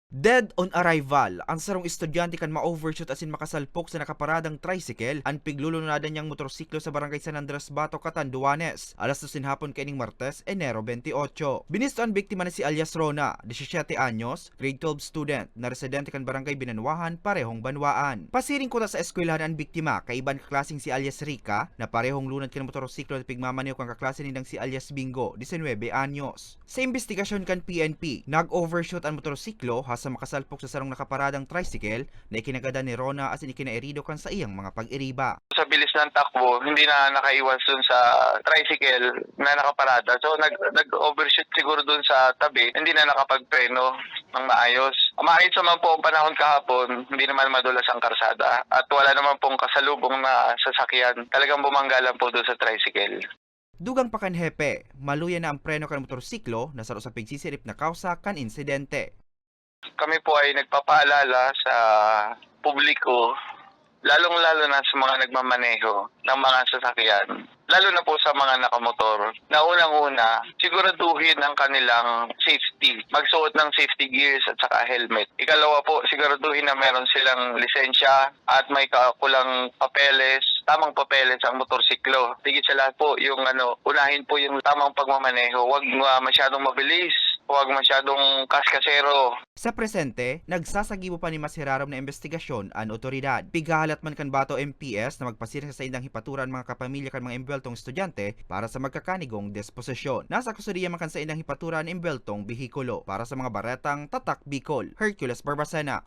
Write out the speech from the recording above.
Dead on arrival, ang sarong estudyante kan ma-overshoot asin makasalpok sa nakaparadang tricycle ang piglulunadan niyang motorsiklo sa barangay San Andres Bato, Catanduanes. Alas 2 hapon kaining Martes, Enero 28. Binisto ang biktima na si alias Rona, 17 anyos, grade 12 student, na residente kan barangay Binanwahan, parehong Banwaan. Pasiring ko na sa eskwelahan ang biktima, kaiban kaklasing si alias Rica, na parehong lunad kan motorsiklo at pigmamaniw kang kaklase nindang si alias Bingo, 19 anyos. Sa investigasyon kan PNP, nag-overshoot ang motorsiklo sa makasalpok sa sarong nakaparadang tricycle na ikinagada ni Rona asin ikinairido kan sa iyang mga pag-iriba. Sa bilis ng takbo, hindi na nakaiwas dun sa tricycle na nakaparada. So nag-overshoot siguro dun sa tabi, hindi na nakapagpreno ng maayos. Maayos naman po ang panahon kahapon, hindi naman madulas ang karsada at wala naman pong kasalubong na sasakyan. Talagang bumanggalan po dun sa tricycle. Dugang pa kan hepe, maluya na ang preno kan motorsiklo na saro sa pigsisirip na kausa kan insidente. Kami po ay nagpapaalala sa publiko, lalong-lalo na sa mga nagmamaneho ng mga sasakyan, lalo na po sa mga nakamotor, na unang-una, siguraduhin ang kanilang safety. Magsuot ng safety gears at saka helmet. Ikalawa po, siguraduhin na meron silang lisensya at may kulang papeles, tamang papeles ang motorsiklo. Tigit sa lahat po, unahin po yung tamang pagmamaneho. Huwag masyadong mabilis. Huwag masyadong kaskasero. Sa presente, nagsasagibo pa ni Masirarom na investigasyon ang otoridad. Pigahalat man kan Bato MPS na magpasira sa indang hipaturan mga kapamilya kan mga embeltong estudyante para sa magkakanigong disposisyon. Nasa kusuriya man kan sa indang hipaturan embeltong bihikulo para sa mga baretang Tatak Bicol. Hercules Barbacena.